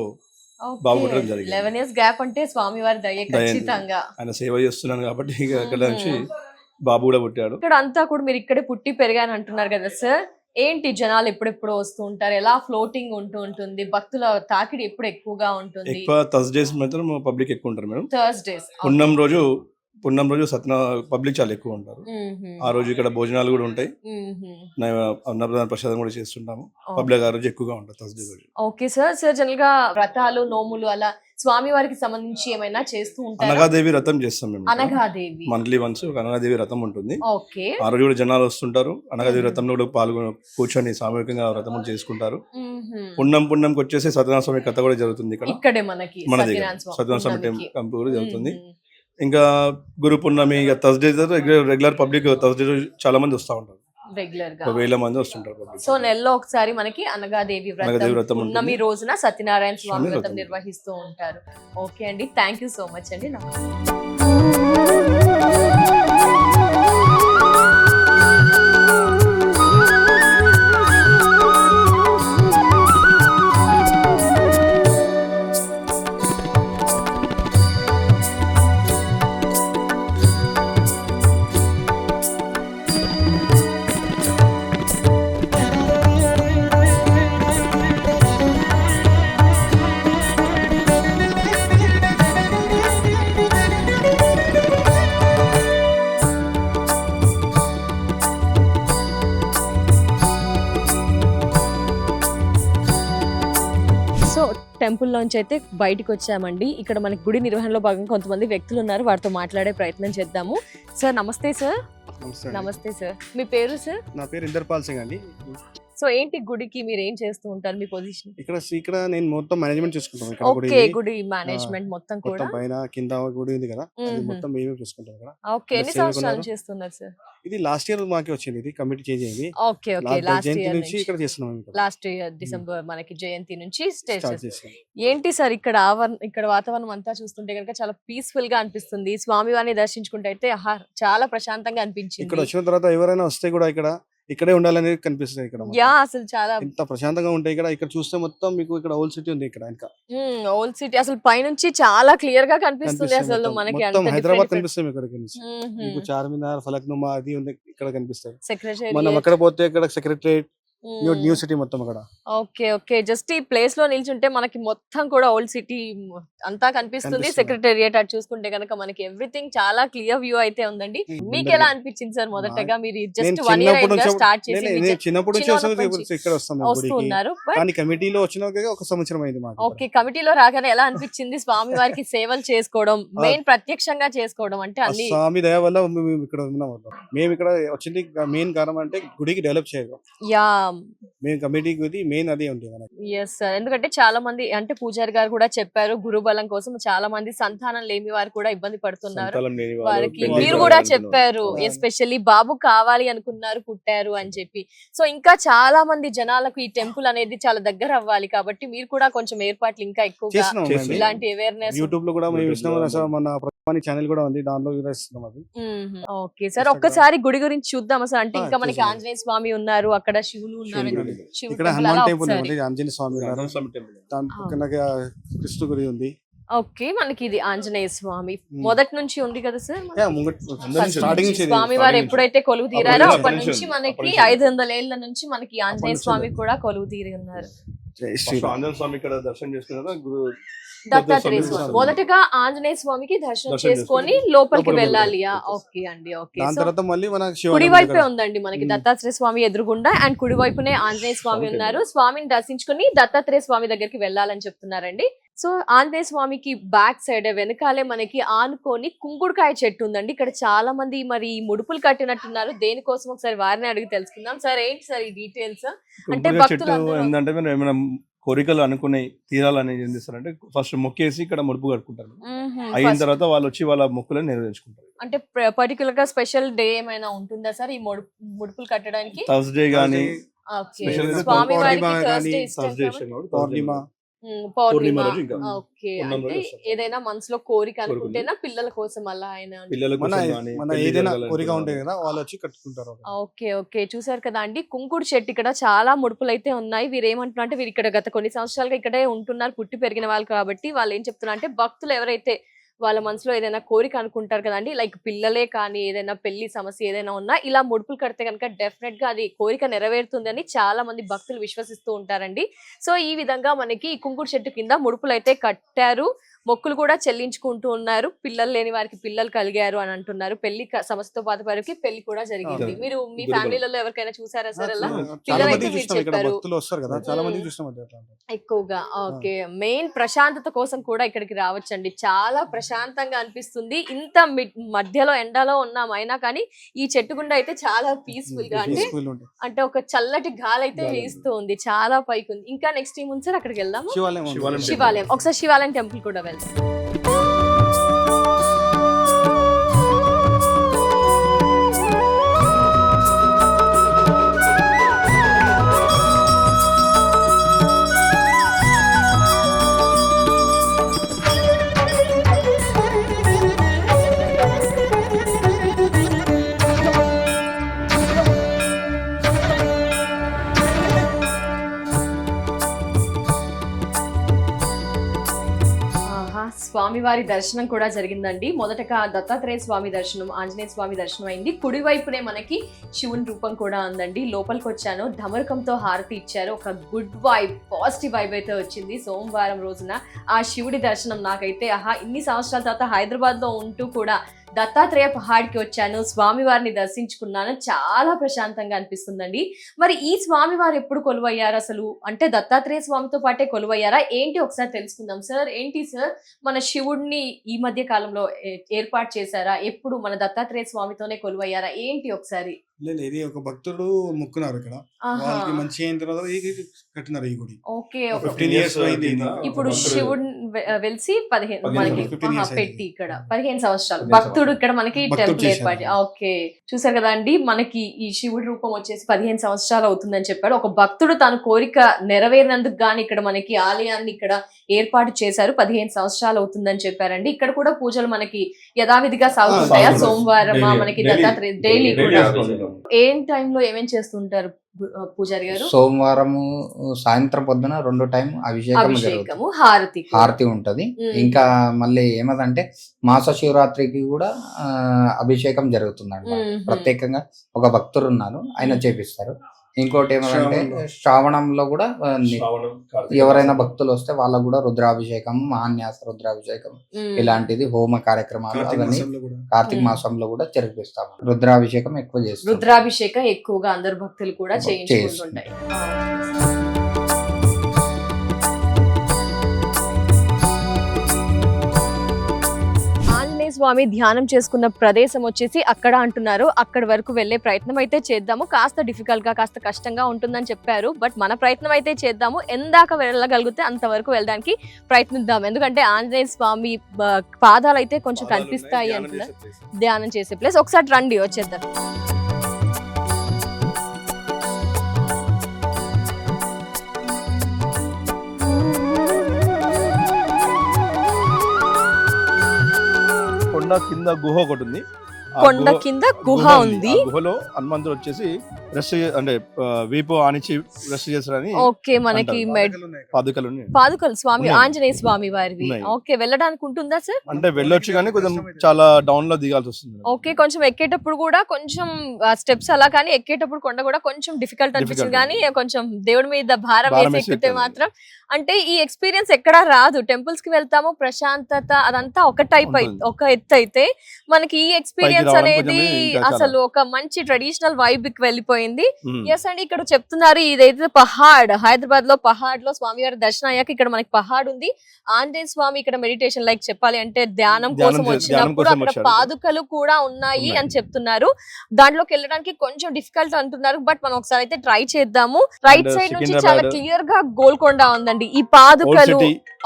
బాబు పుట్టడం జరిగింది. 11 years గ్యాప్ అంటే స్వామి వారి దయ ఖచ్చితంగా. ఆయన సేవ చేస్తున్నాను కాబట్టి ఇక్కడ నుంచి బాబు కూడా పుట్టాడు. ఇక్కడ అంతా కూడా మీరు ఇక్కడే పుట్టి పెరిగాను అంటున్నారు కదా సార్, ఏంటి జనాలు ఎప్పుడెప్పుడు వస్తూ ఉంటారు? ఎలా ఫ్లోటింగ్ ఉంటుంది? భక్తుల తాకిడి ఎప్పుడు ఎక్కువగా ఉంటుంది? ఎక్కువ థర్స్డేస్ మాత్రం పబ్లిక్ ఎక్కువ ఉంటారు మేడం. థర్స్డేస్, పున్నం రోజు పబ్లిక్ చాలా ఎక్కువ ఉంటారు. ఆ రోజు ఇక్కడ భోజనాలు కూడా ఉంటాయి, అన్నప్రదాన ప్రసాదం కూడా చేస్తుంటాము. పబ్లిక్ ఆ రోజు ఎక్కువగా ఉంటారు థర్స్డే రోజు. Okay sir. జనరల్ గా వ్రతాలు, నోములు అలా స్వామి వారికి సంబంధించి ఏమైనా చేస్తూ ఉంటారు? అనగాదేవి వ్రతం చేస్తాం మేము. అనగాదేవి మంత్లీ వన్స్ అనగాదేవి వ్రతం ఉంటుంది. ఓకే, ఆ రోజు కూడా జనాలు వస్తుంటారు. అనగాదేవి వ్రతంలో కూడా కూర్చొని సామూహికంగా వ్రతం చేసుకుంటారు. పున్నంకి వచ్చేసి సత్యనారాయణ స్వామి కథ కూడా జరుగుతుంది ఇక్కడ మన దగ్గర. సత్యనారాయణ స్వామి టెంపుల్ కూడా జరుగుతుంది. ఇంకా గురు పున్నమి, ఇక థర్స్డే రెగ్యులర్ పబ్లిక్ థర్స్డే చాలా మంది వస్తూ ఉంటారు, రెగ్యులర్ గా 1000 మంది వస్తుంటారు. సో నెలలో ఒకసారి మనకి అనగాదేవి వ్రతం పున్నమి రోజున సత్యనారాయణ స్వామి వ్రతం నిర్వహిస్తూ ఉంటారు. ఓకే అండి, థ్యాంక్ యూ సో మచ్ అండి. టెంపుల్ లోంచి అయితే బయటకు వచ్చామండి. ఇక్కడ మనకి గుడి నిర్వహణలో భాగంగా కొంతమంది వ్యక్తులు ఉన్నారు, వారితో మాట్లాడే ప్రయత్నం చేద్దాము. సార్ నమస్తే సార్. నమస్తే సార్, మీ పేరు సార్? నా పేరు ఇందర్పాల్ సింగ్ అండి. సో ఏంటి గుడికి మీరు ఏం చేస్తూ ఉంటారు, మీ పొజిషన్? ఇక్కడ నేను మొత్తం మేనేజ్మెంట్ చూసుకుంటాం. ఇక్కడ ఓకే, గుడి మేనేజ్మెంట్ మొత్తం కూడా. మొత్తం పైన కింద గుడి ఉంది కదా, అది మ్మ్. మొత్తం మేమే చూసుకుంటాం ఇక్కడ. ఓకే, ఎన్ని సేవకులు సంవత్సరాలు ఉన్నారు. చేస్తున్నారు సార్? ఇది లాస్ట్ ఇయర్ మాకే వచ్చింది, ఇది కమిటీ చేంజ్ అయింది. ఓకే ఓకే, లాస్ట్ జయంతి ఇయర్ నుంచి ఇక్కడ చేస్తున్నాం. లాస్ట్ ఇయర్ డిసెంబర్ మనకి జయంతి నుంచి స్టే స్టార్ట్ చేస్తారు. చేస్తాం. ఏంటి సార్ ఇక్కడ ఇక్కడ వాతావరణం అంతా చూస్తుంటే కనుక చాలా పీస్ఫుల్ గా అనిపిస్తుంది. స్వామివారిని దర్శించుకుంటే అయితే ఆహా చాలా ప్రశాంతంగా ఇక్కడ అనిపించింది. వచ్చిన తర్వాత ఎవరైనా వస్తే కూడా ఇక్కడే ఉండాలనేది కనిపిస్తుంది. ఇక్కడ మాకు. యా, అసలు చాలా ఎంత ప్రశాంతంగా ఉంటాయి ఇక్కడ చూస్తే మొత్తం మీకు ఇక్కడ ఓల్డ్ సిటీ ఉంది ఇక్కడ ఇంకా ఓల్డ్ సిటీ అసలు పైనుంచి చాలా క్లియర్ గా కనిపిస్తుంది. కనిపిస్తుంది అసలు మొత్తం. మనకి మొత్తం హైదరాబాద్ కనిపిస్తుంది ఇక్కడ నుంచి. మీకు చార్మినార్, ఫలక్నుమా అది ఉంది ఇక్కడ కనిపిస్తుంది. మనం సెక్రటరీ. అక్కడ పోతే ఇక్కడ సెక్రటరేట్ న్యూ సిటీ మొత్తం అక్కడ. ఓకే ఓకే, జస్ట్ ఈ ప్లేస్ లో నిల్చుంటే మనకి మొత్తం కూడా ఓల్డ్ సిటీ అంతా కనిపిస్తుంది. కనిపిస్తుంది. సెక్రటేరియట్ అటు చూసుకుంటే కనుక మనకి ఎవ్రీథింగ్ చాలా క్లియర్ వ్యూ అయితే ఉందండి. మీకు ఎలా అనిపించింది సార్ మొదటగా? మీరు నేను జస్ట్ 1 year చిన్నప్పటి నుంచి స్టార్ట్ చేసి నేను చిన్నప్పటి నుంచి చిన్నప్పటి నుంచి ఇక్కడ వస్తాం మేము వస్తూ గుడికి. ఉన్నారు. బట్ కానీ కమిటీలో వచ్చిన ఒక సంవత్సరం అయింది మాకు. ఓకే, కమిటీలో రాగానే ఎలా అనిపించింది స్వామి వారికి సేవలు చేసుకోవడం, మెయిన్ ప్రత్యక్షంగా చేసుకోవడం అంటే ఆ అన్ని? స్వామి దయ వల్ల మేము ఇక్కడ ఉన్నాం. మేము ఇక్కడ వచ్చింది మెయిన్ కారణం అంటే గుడికి డెవలప్ చేయడం. యా, మేము కమిటీకి మెయిన్ అదే ఉంది మనకి. Yes sir. ఎందుకంటే చాలా మంది అంటే పూజారి గారు కూడా చెప్పారు, గురు బలం కోసం చాలా మంది సంతానం లేని వారు కూడా ఇబ్బంది పడుతున్నారు. సంతానం లేని వాళ్ళు, వారికి పెళ్లి మీరు కాని కూడా వాళ్ళు చెప్పారు, ఆ. ఎస్పెషల్లీ బాబు కావాలి అనుకున్నారు, పుట్టారు అని చెప్పి. సో ఇంకా చాలా మంది జనాలకు ఈ టెంపుల్ అనేది చాలా దగ్గర అవ్వాలి కాబట్టి మీరు కూడా కొంచెం ఏర్పాట్లు ఇంకా ఎక్కువగా చేస్తున్నాం మేము. ఇలాంటి అవేర్నెస్. యూట్యూబ్ లో కూడా మేము YouTube ఇస్తున్నాం లో అసలు. మన ప్రతిభాని ఛానల్ కూడా ఉంది, దానిలో కూడా ఇస్తున్నాం అది. ఓకే సార్, ఒక్కసారి గుడి గురించి చూద్దాం సార్. అంటే ఆ, ఇంకా మనకి చూద్దాం. ఆంజనేయ స్వామి ఉన్నారు, అక్కడ శివులు ఉన్నారు. శివుడు ఉన్నారు. శివుడు ఇక్కడ temple హనుమాన్ అలా టెంపుల్ ఒకసారి. ఉంది, ఆంజనేయ స్వామి ఉన్నారు. హనుమాన్ స్వామి టెంపుల్. దాని పక్కన కృష్ణ గుడి ఉంది. ఓకే, మనకి ఇది ఆంజనేయ స్వామి మొదటి నుంచి ఉంది కదా సార్? స్టార్టింగ్ నుంచి స్వామి వారు ఎప్పుడైతే కొలువు తీరారో అప్పటి అప్పటి నుంచి నుంచి ఉంది. మనకి అప్పటి నుంచి 500 ఏళ్ల నుంచి మనకి ఆంజనేయ నుంచి స్వామి ఉంది. కూడా కొలువు తీరి ఉన్నారు. ఫస్ట్ ఆంజనేయ స్వామి ఇక్కడ దర్శనం చేసుకున్నారా? దత్తాత్రేయ స్వామి స్వామి. మొదటగా ఆంజనేయ స్వామికి దర్శనం దర్శనం చేసుకొని చేసుకొని లోపలికి లోపలికి వెళ్ళాలి. వెళ్ళాలి. ఓకే అండి, ఓకే. దాని సో తర్వాత మళ్ళీ మన కుడి వైపే ఉందండి మనకి దత్తాత్రేయ స్వామి ఎదురుగుండా, అండ్ కుడి వైపునే ఆంజనేయ స్వామి Okay. ఉన్నారు. స్వామిని దర్శించుకొని దత్తాత్రేయ స్వామి దగ్గరికి వెళ్ళాలని చెప్తున్నారండి. సో ఆంజనేయ స్వామికి బ్యాక్ సైడ్ వెనకాలే మనకి ఆనుకొని కుంకుడుకాయ చెట్టు ఉందండి. ఇక్కడ చాలా మంది మరి ముడుపులు కట్టినట్టున్నారు. దేనికోసం ఒకసారి వారిని అడిగి తెలుసుకుందాం. సార్ ఏంటి సార్ ఈ డీటెయిల్స్? అంటే కొబ్బరి చెట్టు భక్తులందరూ- ఏంటంటే మీరు ఏమైనా కోరికలు అనుకునే తీరాలని ఏం చేస్తారంటే ఫస్ట్ మొక్కేసి ఇక్కడ ముడుపు కట్టుకుంటారు. అయిన First- తర్వాత వాళ్ళు వచ్చి వాళ్ళ మొక్కులను నెరవేర్చుకుంటారు. అంటే పర్టికులర్ గా స్పెషల్ డే ఏమైనా ఉంటుందా సార్ ఈ ముడుపులు కట్టడానికి? థర్స్డే గానీ ఓకే, Special అయితే స్వామి వారికి పౌర్ణిమ థర్స్డే గానీ, ఇష్టం థర్స్డే కాబట్టి- ఇష్టం కాబట్టి పౌర్ణిమ పౌర్ణిమ. రోజు ఇంకా. ఓకే, పూర్ణం రోజు అంటే వస్తారు. ఏదైనా మనసులో కోరిక కోరుకుంది. అనుకుంటేనా పిల్లల కోసం అలా ఆయన? పిల్లల మన కోసం గానీ, మన పెళ్లి ఏదైనా జరగాలనుకున్న కోరిక వాళ్ళు. ఉంటాయి కదా, వాళ్ళు వచ్చి కట్టుకుంటారు. ఓకే ఓకే, చూసారు కదా అండి, కుంకుడు చెట్టు ఇక్కడ చాలా ముడుపులు అయితే ఉన్నాయి. వీరు ఏమంటున్నారు అంటే వీరు ఇక్కడ గత కొన్ని సంవత్సరాలుగా ఇక్కడే ఉంటున్నారు, పుట్టి పెరిగిన వాళ్ళు కాబట్టి వాళ్ళు ఏం చెప్తున్నారు అంటే భక్తులు ఎవరైతే వాళ్ళ మనసులో ఏదైనా కోరిక అనుకుంటారు కదండి, లైక్ పిల్లలే కానీ ఏదైనా పెళ్లి సమస్య ఏదైనా ఉన్నా ఇలా ముడుపులు కడితే కనుక డెఫినెట్ గా అది కోరిక నెరవేరుతుందని చాలా మంది భక్తులు విశ్వసిస్తూ ఉంటారండి. సో ఈ విధంగా మనకి ఈ కుంకుడు చెట్టు కింద ముడుపులు అయితే కట్టారు, మొక్కులు కూడా చెల్లించుకుంటూ ఉన్నారు. పిల్లలు లేని వారికి పిల్లలు కలిగారు అని అంటున్నారు. పెళ్లి సమస్యతో పాటు వారికి పెళ్లి కూడా జరిగింది. ఆ, మీరు మీ గురుబలం. ఫ్యామిలీలలో ఎవరికైనా చూసారా సార్ అలా? చాలా పిల్లలైతే మంది మీరు చూస్తాం, ఇక్కడ చెప్పారు. భక్తులు వస్తారు కదా, చాలా మంది చూస్తాం అది అట్లా. ఎక్కువగా ఓకే, మెయిన్ ప్రశాంతత కోసం కూడా ఇక్కడికి రావచ్చండి. చాలా ప్రశాంతంగా అనిపిస్తుంది. ఇంత మధ్యలో ఎండలో ఉన్నాం అయినా కానీ ఈ చెట్టు గుండా అయితే చాలా పీస్ఫుల్ గా అంటే Peaceful ఉంటుంది. అంటే ఒక చల్లటి గాలి అయితే గాలి వీస్తూ ఉంది. చాలా పైకి ఉంది. ఇంకా నెక్స్ట్ ఏం ఉంది సార్? అక్కడికి వెళ్దాము. శివాలయం ఉంది. శివాలయం temple. శివాలయం, ఒకసారి శివాలయం టెంపుల్ కూడా వెళ్దాం. ఆహా, స్వామివారి దర్శనం కూడా జరిగిందండి. మొదటగా దత్తాత్రేయ స్వామి దర్శనం, ఆంజనేయ స్వామి దర్శనం అయింది. కుడి వైపునే మనకి శివుని రూపం కూడా ఉందండి. లోపలికి వచ్చాను, ధమరుకంతో హారతి ఇచ్చారు. ఒక గుడ్ వైబ్, పాజిటివ్ వైబ్ అయితే వచ్చింది. సోమవారం రోజున ఆ శివుడి దర్శనం నాకైతే ఆహా, ఇన్ని సంవత్సరాల తర్వాత హైదరాబాద్ లో ఉంటూ కూడా దత్తాత్రేయ పహాడ్కి వచ్చాను, స్వామివారిని దర్శించుకున్నాను. చాలా ప్రశాంతంగా అనిపిస్తుందండి. మరి ఈ స్వామివారు ఎప్పుడు కొలువయ్యారు అసలు? అంటే దత్తాత్రేయ స్వామితో పాటే కొలువయ్యారా ఏంటి? ఒకసారి తెలుసుకుందాం సార్. ఏంటి సార్, మన శివుడిని ఈ మధ్య కాలంలో ఏర్పాటు చేశారా? ఎప్పుడు మన దత్తాత్రేయ స్వామితోనే కొలువయ్యారా ఏంటి ఒకసారి? లేదు, ఇది ఒక భక్తుడు మొక్కున్నారు ఇక్కడ, వాళ్ళకి మంచి అయిన తర్వాత కట్టినారు ఈ గుడి. ఓకే 15 years అయింది ఇది. ఇప్పుడు శివుడు వెలిసి 15 మనకి 15 years పెట్టి అయింది. ఇక్కడ 15 సంవత్సరాలు భక్తుడు ఇక్కడ మనకి భక్తుడు టెంపుల్ చేశారు. ఏర్పాటు. ఓకే, చూసారు కదా అండి, మనకి ఈ శివుడి రూపం వచ్చేసి 15 సంవత్సరాలు అవుతుందని చెప్పాడు. ఒక భక్తుడు తన కోరిక నెరవేరినందుకు గాని ఇక్కడ మనకి ఆలయాన్ని ఇక్కడ ఏర్పాటు చేశారు. 15 సంవత్సరాలు అవుతుందని చెప్పారండి. ఇక్కడ కూడా పూజలు మనకి యథావిధిగా సాగుతుంటాయా? సాగుతుంది. సోమవారం Daily. మనకి దత్తాత్రేయ డైలీ Daily కూడా అవుతుంది. ఏం టైంలో ఏమేం చేస్తుంటారు పూజారి గారు? సోమవారము సాయంత్రం పొద్దున 2 టైం అభిషేకం జరుగుతుంది, అభిషేకము, హారతి కూడా. హారతి ఉంటది. ఇంకా మళ్ళీ ఏమదంటే మాస శివరాత్రికి కూడా అభిషేకం జరుగుతుందండి. ప్రత్యేకంగా ఒక భక్తులు ఉన్నారు, ఆయన చేపిస్తారు. ఇంకోటి ఏమంటే శ్రావణంలో కూడా ఎవరైనా భక్తులు వస్తే వాళ్ళకు కూడా రుద్రాభిషేకం, మహాన్యాస రుద్రాభిషేకం ఇలాంటిది హోమ కార్యక్రమాలు కార్తీక అవన్నీ మాసంలో కూడా. కార్తీక మాసంలో కూడా జరిపిస్తాము. రుద్రాభిషేకం ఎక్కువ చేస్తాం. రుద్రాభిషేకం ఎక్కువగా అందరు భక్తులు కూడా చేయించుకుంటుంటాయి. ఆంజనేయ స్వామి ధ్యానం చేసుకున్న ప్రదేశం వచ్చేసి అక్కడ అంటున్నారు. అక్కడ వరకు వెళ్లే ప్రయత్నం అయితే చేద్దాము. కాస్త డిఫికల్ట్ గా, కాస్త కష్టంగా ఉంటుందని చెప్పారు. బట్ మన ప్రయత్నం అయితే చేద్దాము. ఎందాక వెళ్ళగలిగితే అంతవరకు వెళ్ళడానికి ప్రయత్నిద్దాం. ఎందుకంటే ఆంజనేయ స్వామి పాదాలు అయితే కొంచెం కనిపిస్తాయి అంటున్నారు. ధ్యానం చేసే ప్లేస్ ఒకసారి రండి, వచ్చేద్దాం. కొండ కింద గుహ ఒకటి ఉంది. కొండ కింద గుహ ఉంది. గుహలో హనుమంతుడు వచ్చేసి రెస్ట్ అంటే వీపు ఆనిచి రెస్ట్ చేస్తారని. ఓకే, మనకి పాదుకలు పాదుకలు స్వామి ఉన్నాయి. ఆంజనేయ స్వామి వారివి. ఉన్నాయి. ఓకే, వెళ్ళడానికి ఉంటుందా సార్? అంటే వెళ్ళొచ్చు కానీ కొంచెం చాలా డౌన్ లో దిగాల్సి వస్తుంది. ఓకే, కొంచెం ఎక్కేటప్పుడు కూడా కొంచెం స్టెప్స్ అలా, కానీ ఎక్కేటప్పుడు కొండ కూడా కొంచెం డిఫికల్ట్ అనిపిస్తుంది. కానీ కొంచెం దేవుడి మీద భారం వేసి ఎక్కితే మాత్రం అంటే ఈ ఎక్స్పీరియన్స్ ఎక్కడా రాదు. టెంపుల్స్ కి వెళ్తాము, ప్రశాంతత అదంతా ఒక టైప్ ఒక ఎత్తు అయితే మనకి ఈ ఎక్స్పీరియన్స్ అనేది అసలు ఒక మంచి ట్రెడిషనల్ వైబ్ కి వెళ్ళిపోయింది. ఎస్ అండి, ఇక్కడ చెప్తున్నారు ఇదైతే పహాడ్, హైదరాబాద్ లో పహాడ్ లో స్వామివారి దర్శనం అయ్యాక ఇక్కడ మనకి పహాడ్ ఉంది. ఆంజనేయ స్వామి ఇక్కడ మెడిటేషన్ లైక్ చెప్పాలి అంటే ధ్యానం కోసం వచ్చినప్పుడు అక్కడ పాదుకలు కూడా ఉన్నాయి అని చెప్తున్నారు. దాంట్లోకి వెళ్ళడానికి కొంచెం డిఫికల్ట్ అంటున్నారు. బట్ మనం ఒకసారి అయితే ట్రై చేద్దాము. రైట్ సైడ్ నుంచి చాలా క్లియర్ గా గోల్కొండ ఉందండి. ఈ పాదుకలు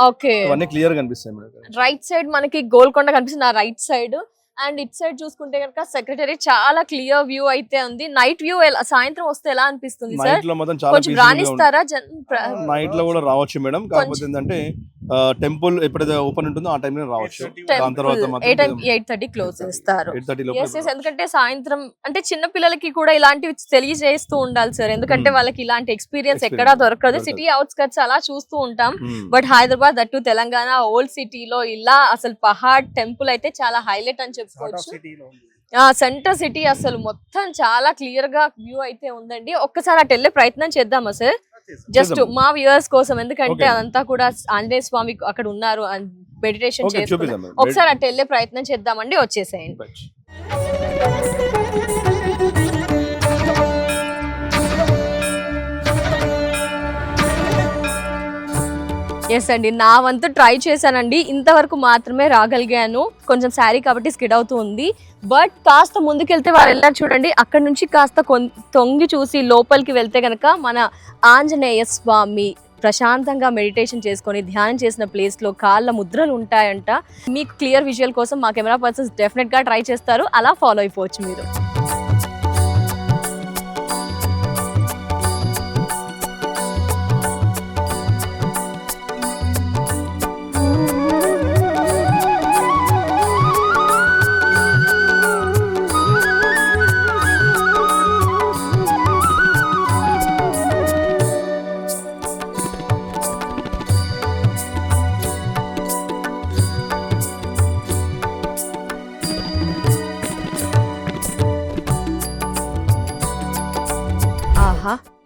ఓకే క్లియర్ కనిపిస్తాయి. రైట్ సైడ్ మనకి గోల్కొండ కనిపిస్తుంది, ఆ right side. And it side చూసుకుంటే కనుక సెక్రటరీ చాలా క్లియర్ వ్యూ అయితే ఉంది. నైట్ వ్యూ సాయంత్రం వస్తే ఎలా అనిపిస్తుంది సార్? కొంచెం రాణిస్తారా? నైట్ లో కూడా రావచ్చు మేడం, కాకపోతే ఏంటంటే టెంపుల్ ఎప్పుడైతే ఓపెన్ ఉంటుందో ఆ టైంలో రావచ్చు. దాని తర్వాత 8:30 క్లోజ్ చేస్తారు. ఎందుకంటే సాయంత్రం అంటే చిన్న పిల్లలకి కూడా ఇలాంటివి తెలియజేస్తూ ఉండాలి సార్. ఎందుకంటే వాళ్ళకి ఇలాంటి ఎక్స్పీరియన్స్ ఎక్కడా దొరకదు. సిటీ అవుట్స్కట్స్ అలా చూస్తూ ఉంటాం. బట్ హైదరాబాద్ అటు తెలంగాణ ఓల్డ్ సిటీలో ఇలా అసలు పహాడ్ టెంపుల్ అయితే చాలా హైలైట్ అని చెప్పుకోవచ్చు. సెంటర్ సిటీ అసలు మొత్తం చాలా క్లియర్ గా వ్యూ అయితే ఉందండి. ఒక్కసారి అటు వెళ్ళే ప్రయత్నం చేద్దామా సార్? జస్ట్ మా వ్యూవర్స్ కోసం, ఎందుకంటే అదంతా కూడా ఆంజనేయ స్వామి అక్కడ ఉన్నారు, మెడిటేషన్ చేస్తున్నారు. ఒకసారి అటు వెళ్ళే ప్రయత్నం చేద్దామండి, వచ్చేసేయండి. ఎస్ అండి, నా వంతు ట్రై చేశానండి. ఇంతవరకు మాత్రమే రాగలిగాను. కొంచెం శారీ కాబట్టి స్కిడ్ అవుతూ ఉంది. బట్ కాస్త ముందుకెళ్తే వారు వెళ్ళారు చూడండి, అక్కడ నుంచి కాస్త తొంగి చూసి లోపలికి వెళ్తే కనుక మన ఆంజనేయ స్వామి ప్రశాంతంగా మెడిటేషన్ చేసుకొని ధ్యానం చేసిన ప్లేస్లో కాళ్ళ ముద్రలు ఉంటాయంట. మీకు క్లియర్ విజువల్ కోసం మా కెమెరా పర్సన్స్ డెఫినెట్గా ట్రై చేస్తారు, అలా ఫాలో అయిపోవచ్చు మీరు.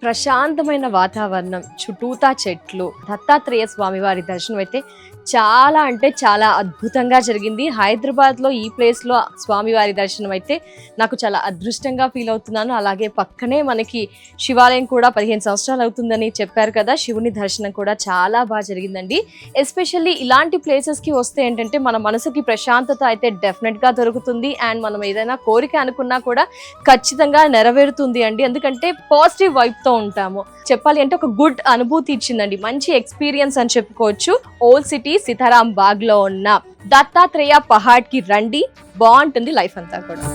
ప్రశాంతమైన వాతావరణం, చుట్టూతా చెట్లు, దత్తాత్రేయ స్వామి వారి దర్శనం అయితే చాలా అంటే చాలా అద్భుతంగా జరిగింది. హైదరాబాద్లో ఈ ప్లేస్లో స్వామివారి దర్శనం అయితే నాకు చాలా అదృష్టంగా ఫీల్ అవుతున్నాను. అలాగే పక్కనే మనకి శివాలయం కూడా 15 సంవత్సరాలు అవుతుందని చెప్పారు కదా, శివుని దర్శనం కూడా చాలా బాగా జరిగిందండి. ఎస్పెషల్లీ ఇలాంటి ప్లేసెస్కి వస్తే ఏంటంటే మన మనసుకి ప్రశాంతత అయితే డెఫినెట్గా దొరుకుతుంది. అండ్ మనం ఏదైనా కోరిక అనుకున్నా కూడా ఖచ్చితంగా నెరవేరుతుంది అండి. ఎందుకంటే పాజిటివ్ వైబ్తో ఉంటాము. చెప్పాలి అంటే ఒక గుడ్ అనుభూతి ఇచ్చిందండి, మంచి ఎక్స్పీరియన్స్ అని చెప్పుకోవచ్చు. ఓల్డ్ సిటీ సీతారాం బాగ్ లో ఉన్న దత్తాత్రేయ పహాడ్ కి రండి, బాగుంటుంది లైఫ్ అంతా కూడా.